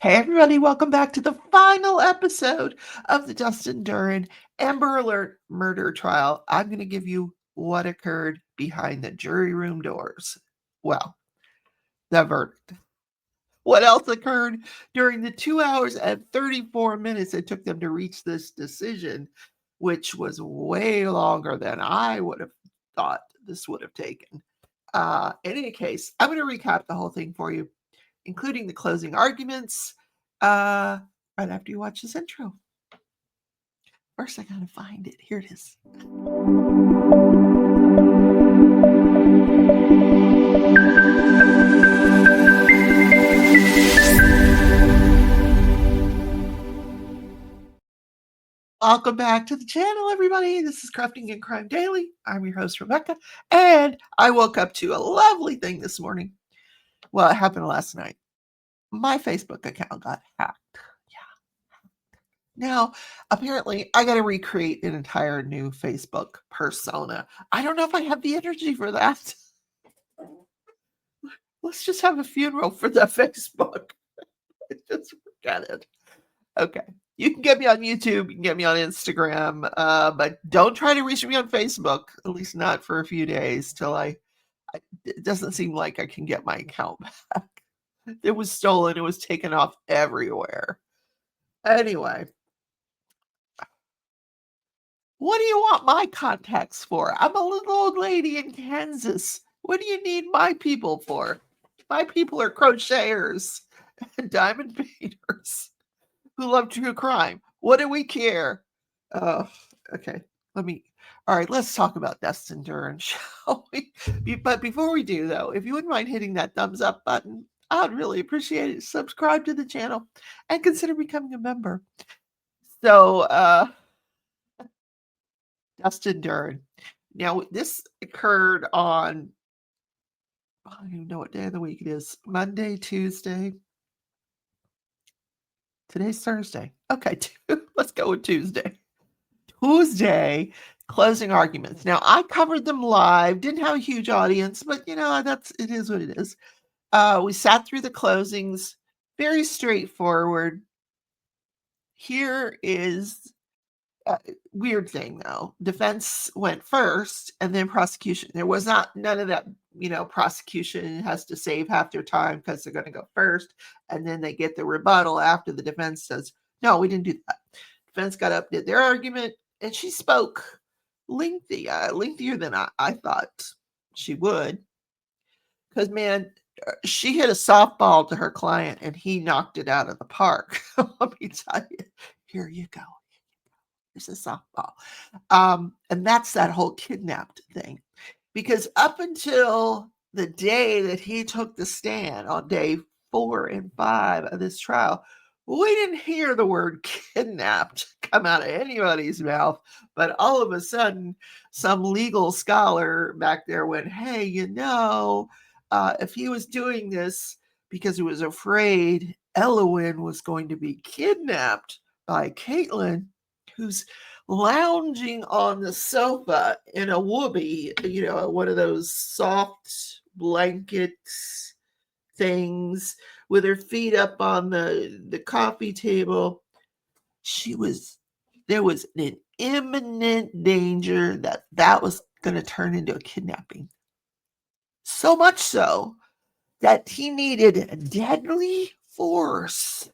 Hey, everybody, welcome back to the final episode of the Dustin Duren Amber Alert murder trial. I'm going to give you what occurred behind the jury room doors. Well, the verdict. What else occurred during the 2 hours and 34 minutes it took them to reach this decision, which was way longer than I would have thought this would have taken. In any case, I'm going to recap the whole thing for you, including the closing arguments, right after you watch this intro. First, I gotta find it. Here it is. Welcome back to the channel, everybody. This is Crafting and Crime Daily. I'm your host, Rebecca, and I woke up to a lovely thing this morning. Well, it happened last night. My Facebook account got hacked. Now, apparently, I got to recreate an entire new Facebook persona. I don't know if I have the energy for that. Let's just have a funeral for the Facebook. Just forget it. Okay. You can get me on YouTube. You can get me on Instagram. But don't try to reach me on Facebook, at least not for a few days till it doesn't seem like I can get my account back. It was stolen. It was taken off everywhere. Anyway. What do you want my contacts for? I'm a little old lady in Kansas. What do you need my people for? My people are crocheters and diamond painters who love true crime. What do we care? Okay. All right, let's talk about Dustin Duren, shall we? But before we do, though, if you wouldn't mind hitting that thumbs up button, I'd really appreciate it. Subscribe to the channel and consider becoming a member. So, Dustin Duren. Now, this occurred on, I don't even know what day of the week it is. Monday, Tuesday. Today's Thursday. Okay, let's go with Tuesday. Tuesday, closing arguments. Now, I covered them live. Didn't have a huge audience, but it is what it is. We sat through the closings. Very straightforward. Here is weird thing though. Defense went first and then prosecution. There was none of that, prosecution has to save half their time because they're going to go first and then they get the rebuttal after the defense says, no, we didn't do that. Defense got up, did their argument, and she spoke lengthier than I thought she would. Because, man, she hit a softball to her client and he knocked it out of the park. Let me tell you, here you go. It's a softball. And that's that whole kidnapped thing. Because up until the day that he took the stand on day 4 and 5 of this trial, we didn't hear the word kidnapped come out of anybody's mouth. But all of a sudden, some legal scholar back there went, hey, if he was doing this because he was afraid Elowin was going to be kidnapped by Caitlyn, who's lounging on the sofa in a whoopee, one of those soft blankets things with her feet up on the coffee table. There was an imminent danger that was going to turn into a kidnapping. So much so that he needed deadly force.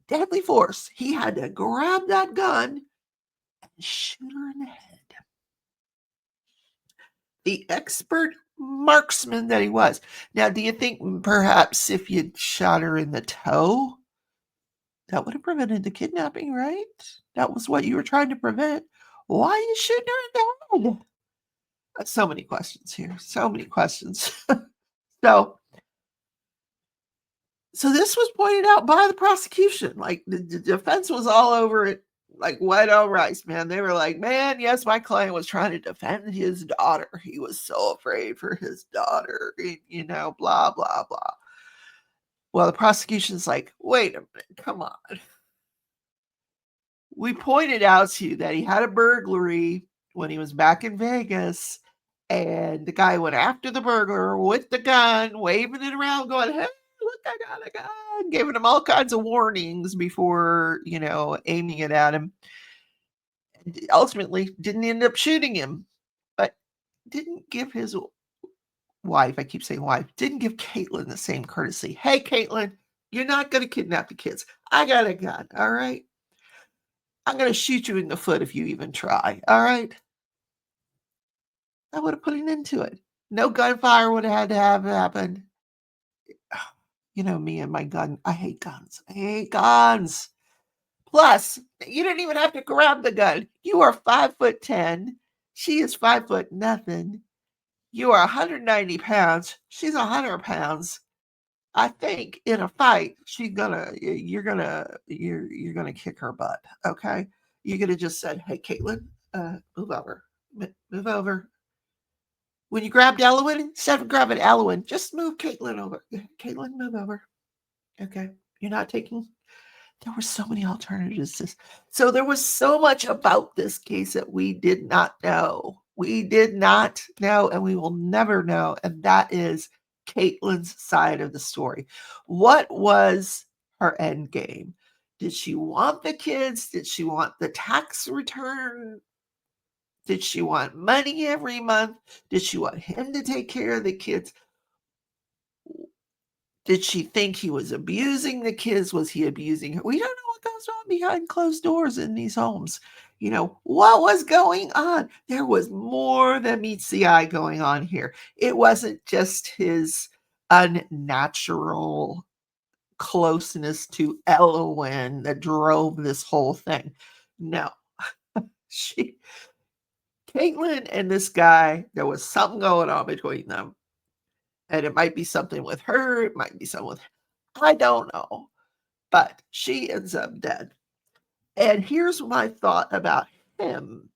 Deadly force. He had to grab that gun and shoot her in the head. The expert marksman that he was. Now, do you think perhaps if you'd shot her in the toe, that would have prevented the kidnapping, right? That was what you were trying to prevent. Why are you shooting her in the head? So many questions here. So many questions. So this was pointed out by the prosecution. Like the defense was all over it, like white on rice, man. They were like, man, yes, my client was trying to defend his daughter. He was so afraid for his daughter, blah, blah, blah. Well, the prosecution's like, wait a minute, come on. We pointed out to you that he had a burglary when he was back in Vegas, and the guy went after the burglar with the gun, waving it around, going, hey, look I got a gun. Giving him all kinds of warnings before, aiming it at him. And ultimately, didn't end up shooting him, but didn't give his wife, I keep saying wife, didn't give Caitlyn the same courtesy. Hey, Caitlyn, you're not going to kidnap the kids. I got a gun, all right? I'm going to shoot you in the foot if you even try, all right? I would have put an end to it. No gunfire would have had to have happened. You know me and my gun. I hate guns. I hate guns. Plus, you didn't even have to grab the gun. You are 5'10". She is 5 foot nothing. You are 190 pounds. She's 100 pounds. I think in a fight, you're gonna kick her butt. Okay, you could have just said, "Hey, Caitlyn, move over, move over." When you grabbed Elwyn, instead of grabbing Elwyn, just move Caitlyn over. Caitlyn, move over. Okay, you're not taking. There were so many alternatives. So there was so much about this case that we did not know. We did not know, and we will never know. And that is Caitlyn's side of the story. What was her end game? Did she want the kids? Did she want the tax return? Did she want money every month? Did she want him to take care of the kids? Did she think he was abusing the kids? Was he abusing her? We don't know what goes on behind closed doors in these homes. What was going on? There was more than meets the eye going on here. It wasn't just his unnatural closeness to Elwyn that drove this whole thing. No. Caitlyn and this guy, there was something going on between them. And it might be something with her. It might be something with, I don't know. But she ends up dead. And here's my thought about him.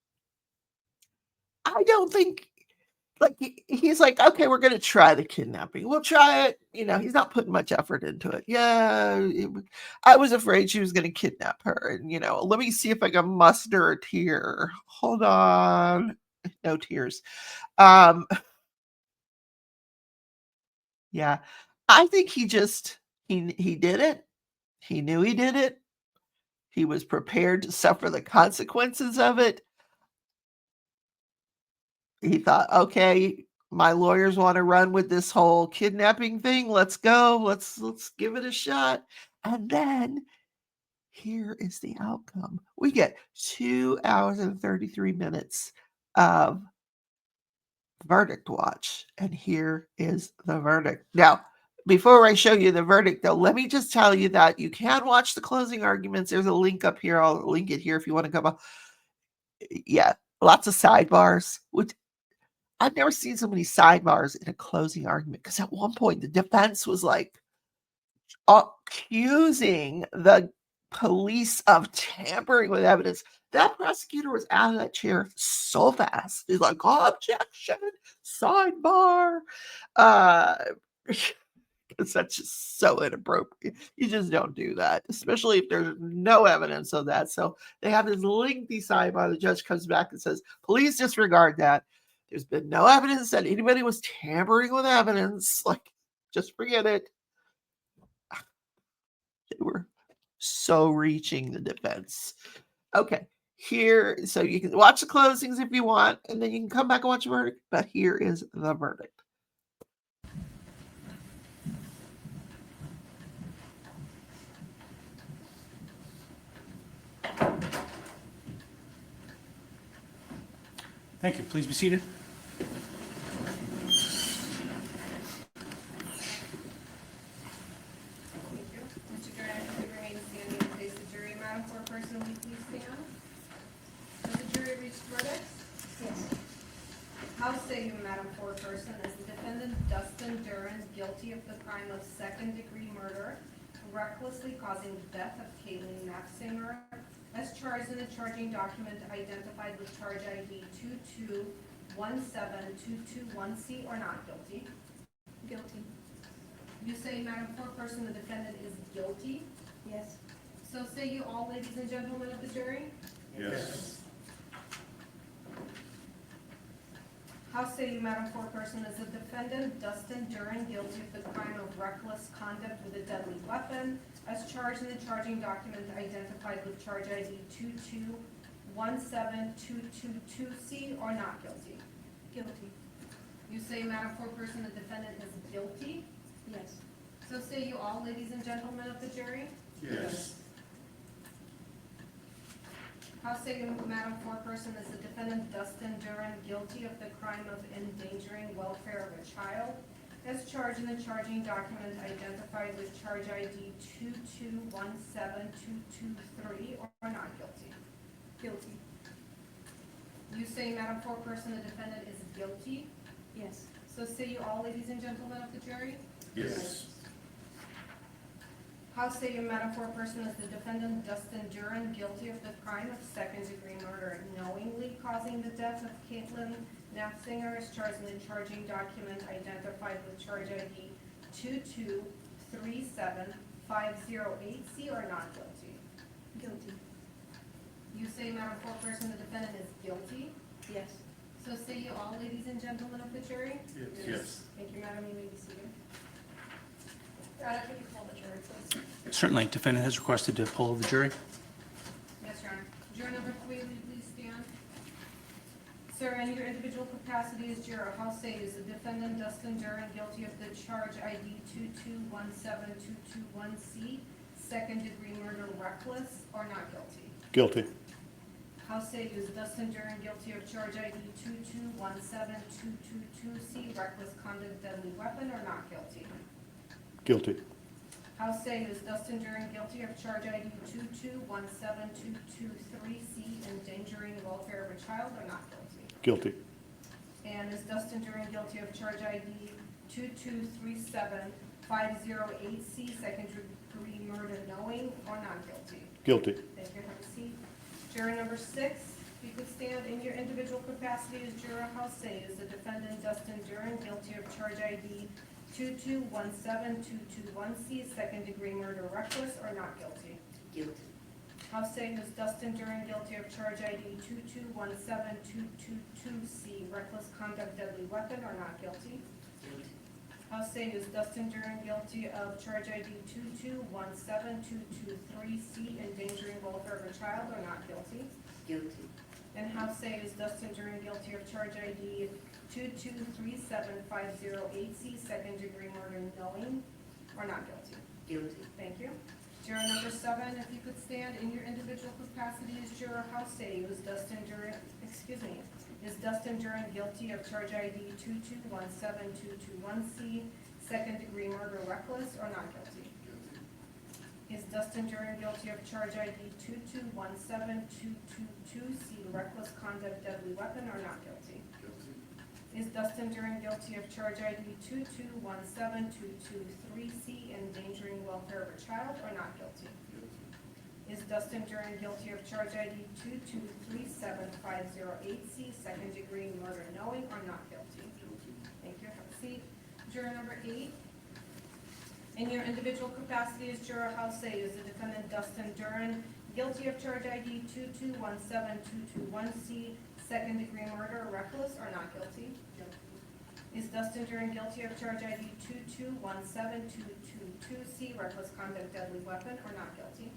I don't think, he's like, okay, we're going to try the kidnapping. We'll try it. He's not putting much effort into it. Yeah, I was afraid she was going to kidnap her. And, let me see if I can muster a tear. Hold on. No tears. Yeah, I think he did it. He knew he did it. He was prepared to suffer the consequences of it. He thought, okay, my lawyers want to run with this whole kidnapping thing. Let's go. Let's give it a shot. And then here is the outcome. We get 2 hours and 33 minutes of verdict watch. And here is the verdict. Now, before I show you the verdict, though, let me just tell you that you can watch the closing arguments. There's a link up here. I'll link it here if you want to come up. Yeah, lots of sidebars, which I've never seen so many sidebars in a closing argument. Because at one point, the defense was like accusing the police of tampering with evidence. That prosecutor was out of that chair so fast. He's like, oh, objection, sidebar. That's just so inappropriate. You just don't do that, especially if there's no evidence of that. So they have this lengthy sidebar. The judge comes back and says, please disregard that. There's been no evidence that anybody was tampering with evidence. Just forget it. They were so reaching the defense. Okay, here, so you can watch the closings if you want, and then you can come back and watch the verdict. But here is the verdict. Thank you. Please be seated. Mr. Duren, put your hands standing and face the jury. Madam Foreperson, will you please stand? Does the jury reach verdicts? Yes. How say you, Madam Foreperson, as the defendant Dustin Duren guilty of the crime of second-degree murder, recklessly causing the death of Caitlyn Naffziger, as charged in the charging document identified with charge ID 2217221C, or not guilty? Guilty. You say, Madam Foreperson, the defendant is guilty? Yes. So say you all, ladies and gentlemen of the jury? Yes. How say you, Madam Foreperson, is the defendant Dustin Duren guilty of the crime of reckless conduct with a deadly weapon as charged in the charging document identified with charge ID 2217222C or not guilty? Guilty. You say, Madam Foreperson, the defendant is guilty. Yes. So say you all, ladies and gentlemen of the jury. Yes. How say you, Madam Foreperson, is the defendant Dustin Duren guilty of the crime of endangering welfare of a child as charged in the charging document identified with charge ID 2217223 or not guilty? Guilty. You say, Madam Foreperson, the defendant is guilty. Yes. So say you all, ladies and gentlemen of the jury. Yes. How say you, Madam Foreperson, is the defendant Dustin Duren guilty of the crime of second-degree murder, knowingly causing the death of Caitlyn Naffziger as charged in the charging document identified with charge ID 2237508C or not guilty? Guilty. You say, Madam Foreperson, the defendant is guilty. Yes. So say you all, ladies and gentlemen of the jury. Yes. Thank you, Madam. You may be seated. Your Honor, can you call the jury, please? Certainly. Defendant has requested to poll the jury. Yes, Your Honor. Juror number 3, will you please stand? Sir, in your individual capacity as juror, how say is the defendant Dustin Duren guilty of the charge ID 2217221C, second-degree murder reckless, or not guilty? Guilty. How say is Dustin Duren guilty of charge ID 2217222C, reckless conduct deadly weapon, or not guilty? Guilty. How say is Dustin Duren guilty of charge ID 2217223C, endangering the welfare of a child, or not guilty? Guilty. And is Dustin Duren guilty of charge ID 2237508C, second-degree murder knowing, or not guilty? Guilty. Thank you. Have a seat. Juror number 6, if you could stand in your individual capacity as juror, how say is the defendant Dustin Duren guilty of charge ID 2217221C, second-degree murder reckless, or not guilty? Guilty. How say is Dustin Duren guilty of charge ID 2217222C, reckless conduct deadly weapon, or not guilty? Guilty. How say is Dustin Duren guilty of charge ID 2217223C, endangering welfare of a child, or not guilty? Guilty. And how say is Dustin Duren guilty of charge ID 2237508C, second-degree murder knowing, or not guilty? Guilty. Thank you. Juror number 7, if you could stand in your individual capacity as juror, how say is Dustin Duren, is Dustin Duren guilty of charge ID 2217221C, second-degree murder reckless, or not guilty? Is Dustin Duren guilty of charge ID 2217222C, reckless conduct deadly weapon, or not guilty? Is Dustin Duren guilty of charge ID 2217223C, endangering welfare of a child, or not guilty? Is Dustin Duren guilty of charge ID 2237508C, second-degree murder knowing, or not guilty? Thank you. Have a seat. Juror number 8. In your individual capacity as juror, how say is the defendant Dustin Duren guilty of charge ID 2217221C, second-degree murder reckless, or not guilty? Is Dustin Duren guilty of charge ID 2217222C, reckless conduct deadly weapon, or not guilty?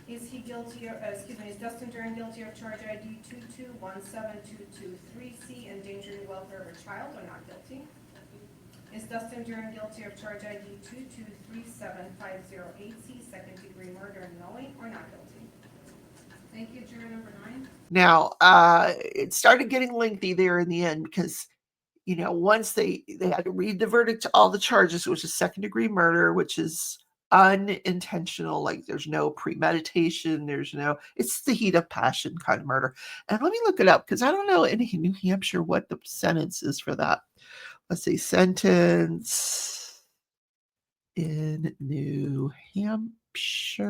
Is he guilty of, is Dustin Duren guilty of charge ID 2217223C, endangering welfare of a child, or not guilty? Is Dustin Duren guilty of charge ID 2237508C, second-degree murder knowing, or not guilty? Thank you. Juror number 9. Now, it started getting lengthy there in the end because, once they had to read the verdict to all the charges, which is second-degree murder, which is unintentional, like there's no premeditation, it's the heat of passion kind of murder. And let me look it up because I don't know in New Hampshire what the sentence is for that. Let's see, sentence in New Hampshire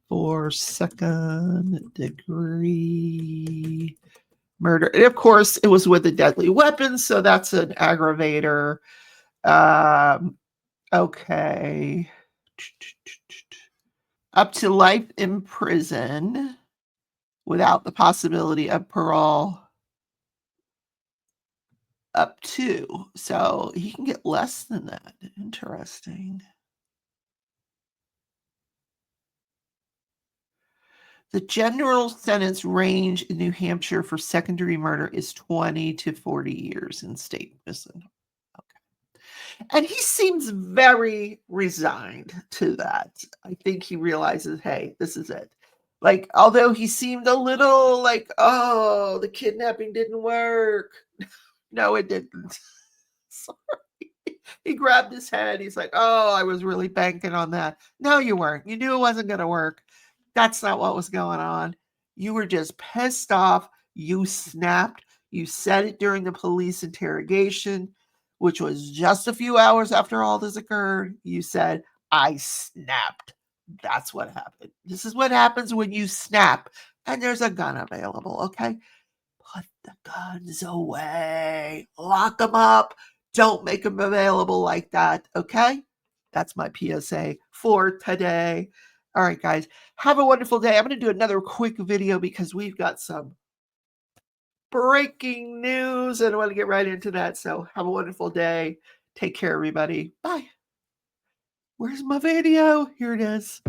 for second-degree murder. And of course, it was with a deadly weapon, so that's an aggravator. Okay. Up to life in prison. without the possibility of parole up to. So he can get less than that. Interesting. The general sentence range in New Hampshire for second-degree murder is 20 to 40 years in state prison. Okay. And he seems very resigned to that. I think he realizes, hey, this is it. Like, although he seemed a little like, oh, the kidnapping didn't work. No, it didn't. Sorry. He grabbed his head. He's like, oh, I was really banking on that. No, you weren't. You knew it wasn't going to work. That's not what was going on. You were just pissed off. You snapped. You said it during the police interrogation, which was just a few hours after all this occurred. You said, I snapped. That's what happened. This is what happens when you snap and there's a gun available, okay? Put the guns away. Lock them up. Don't make them available like that, okay? That's my PSA for today. All right, guys, have a wonderful day. I'm going to do another quick video because we've got some breaking news and I want to get right into that. So have a wonderful day. Take care, everybody. Bye. Where's my video? Here it is.